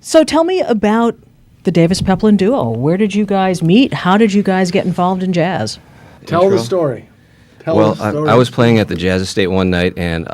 So tell me about the Davis Peplin duo. Where did you guys meet? How did you guys get involved in jazz? Tell the story. I was playing at the Jazz Estate one night, and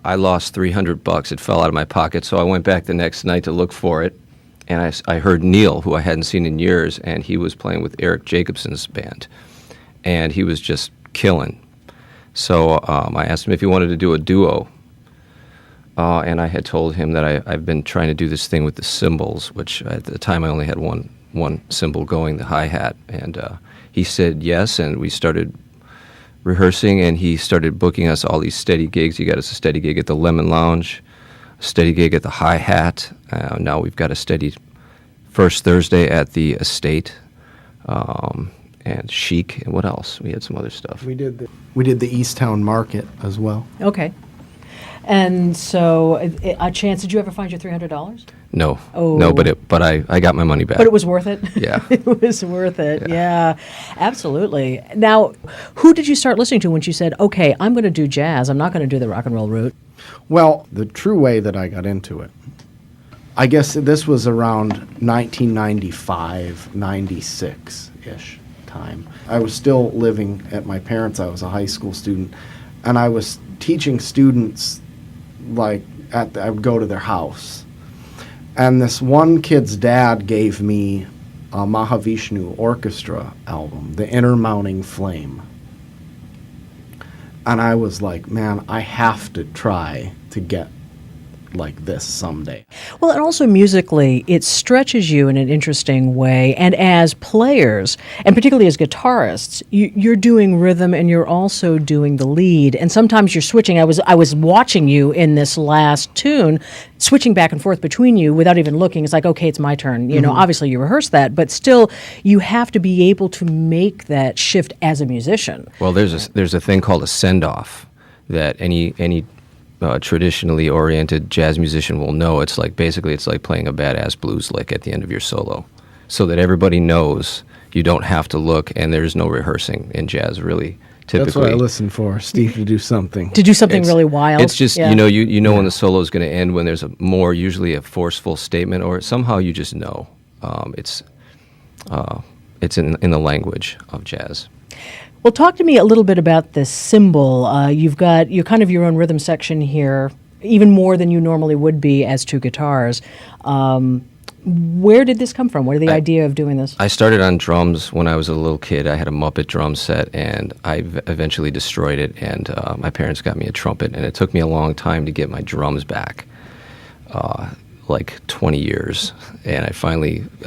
I lost $300. It fell out of my pocket, so I went back the next night to look for it, and I heard Neil, who I hadn't seen in years, and he was playing with Eric Jacobson's band, and he was just killing. So I asked him if he wanted to do a duo, and I had told him that I've been trying to do this thing with the cymbals, which at the time I only had one cymbal going, the hi-hat, and he said yes, and we started rehearsing, and he started booking us all these steady gigs. He got us a steady gig at the Lemon Lounge, a steady gig at the Hi-Hat. Now we've got a steady first Thursday at the Estate, and Chic, and what else? We had some other stuff. We did the Easttown Market as well. Okay. And so, a chance, did you ever find your $300? No. Oh. No, but I got my money back. But it was worth it? Yeah. It was worth it, yeah. Absolutely. Now, who did you start listening to when you said, okay, I'm going to do jazz, I'm not going to do the rock and roll route? Well, the true way that I got into it, I guess this was around 1995, 96-ish time. I was still living at my parents'. I was a high school student, and I was teaching students, like, I would go to their house. And this one kid's dad gave me a Mahavishnu Orchestra album, The Inner Mounting Flame. And I was like, man, I have to try to get like this someday. Well, and also musically, it stretches you in an interesting way. And as players, and particularly as guitarists, you're doing rhythm and you're also doing the lead. And sometimes you're switching. I was watching you in this last tune, switching back and forth between you without even looking. It's like, okay, it's my turn. You know, obviously you rehearse that, but still you have to be able to make that shift as a musician. Well, there's a thing called a send-off that any traditionally oriented jazz musician will know. It's like playing a badass blues lick at the end of your solo, so that everybody knows you don't have to look, and there's no rehearsing in jazz really. Typically, that's what I listen for, Steve, to do something. Really wild. It's just you know when the solo is going to end, when there's usually a forceful statement, or somehow you just know. It's in the language of jazz. Well, talk to me a little bit about this cymbal. You've got your own rhythm section here, even more than you normally would be as two guitars. Where did this come from? What are the idea of doing this? I started on drums when I was a little kid. I had a Muppet drum set, and I eventually destroyed it, and my parents got me a trumpet, and it took me a long time to get my drums back, like 20 years. And I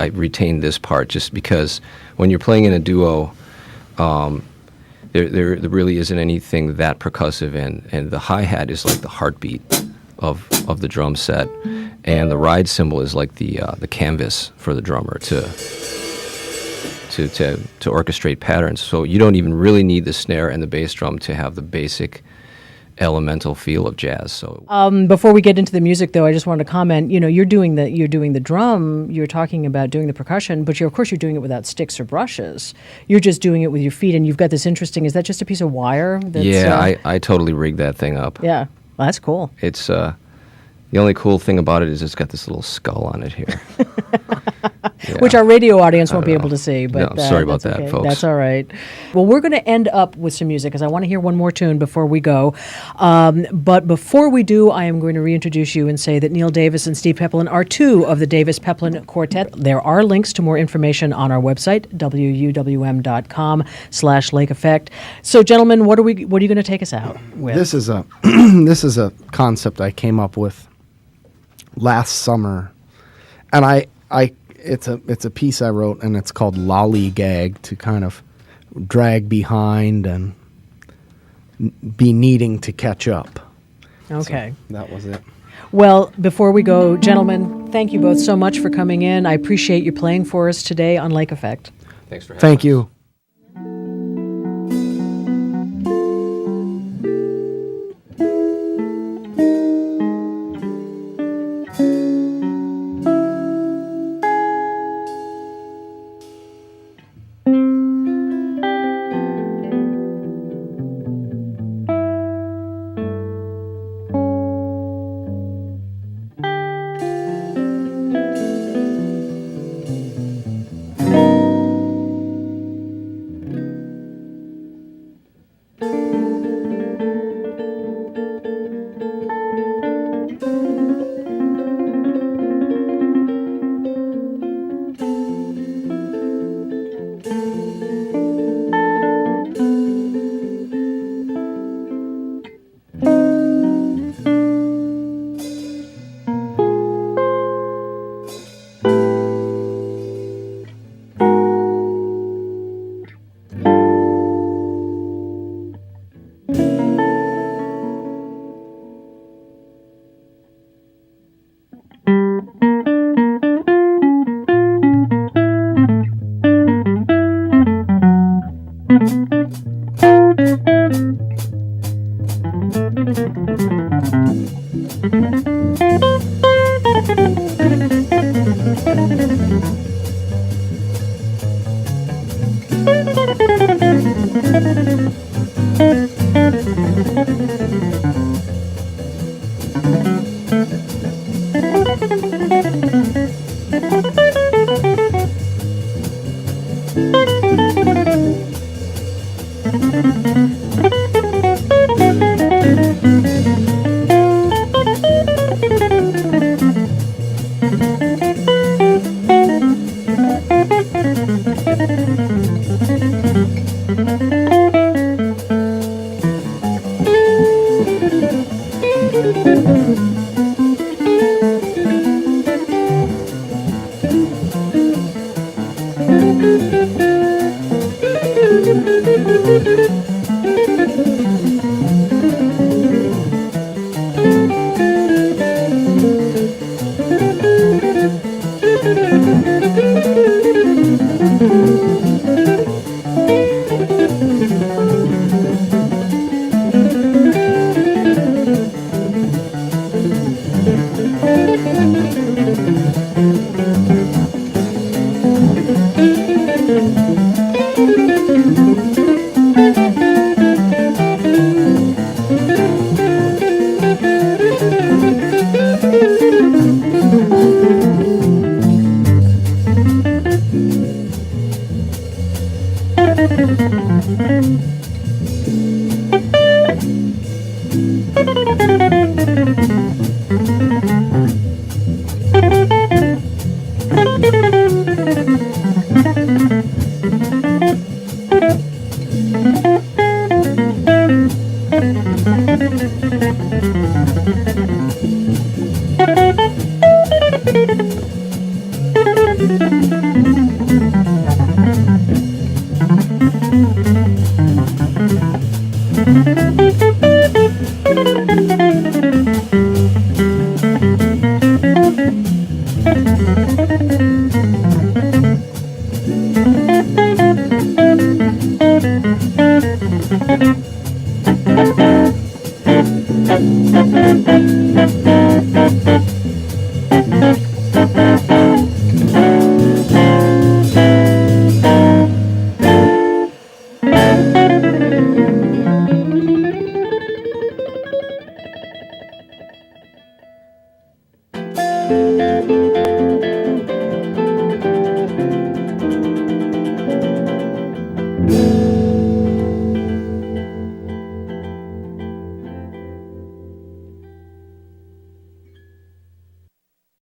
retained this part just because when you're playing in a duo, there really isn't anything that percussive, and the hi-hat is like the heartbeat of the drum set, and the ride cymbal is like the canvas for the drummer to orchestrate patterns. So you don't even really need the snare and the bass drum to have the basic elemental feel of jazz. So Before we get into the music, though, I just wanted to comment. You're doing the drum. You're talking about doing the percussion, but of course you're doing it without sticks or brushes. You're just doing it with your feet, and you've got this interesting. Is that just a piece of wire? I totally rigged that thing up. Yeah, well, that's cool. It's the only cool thing about it is it's got this little skull on it here. Yeah. Which our radio audience won't be able to see. But No, sorry about that's that, okay. folks. That's all right. Well, we're going to end up with some music because I want to hear one more tune before we go. But before we do, I am going to reintroduce you and say that Neil Davis and Steve Peplin are two of the Davis-Peplin Quartet. There are links to more information on our website, wuwm.com/Lake Effect. So, gentlemen, what are you going to take us out with? This is a this is a concept I came up with last summer, and it's a piece I wrote, and it's called Lollygag, to kind of drag behind and be needing to catch up. Okay. So that was it. Well, before we go, gentlemen, thank you both so much for coming in. I appreciate you playing for us today on Lake Effect. Thanks for having us. Thank you.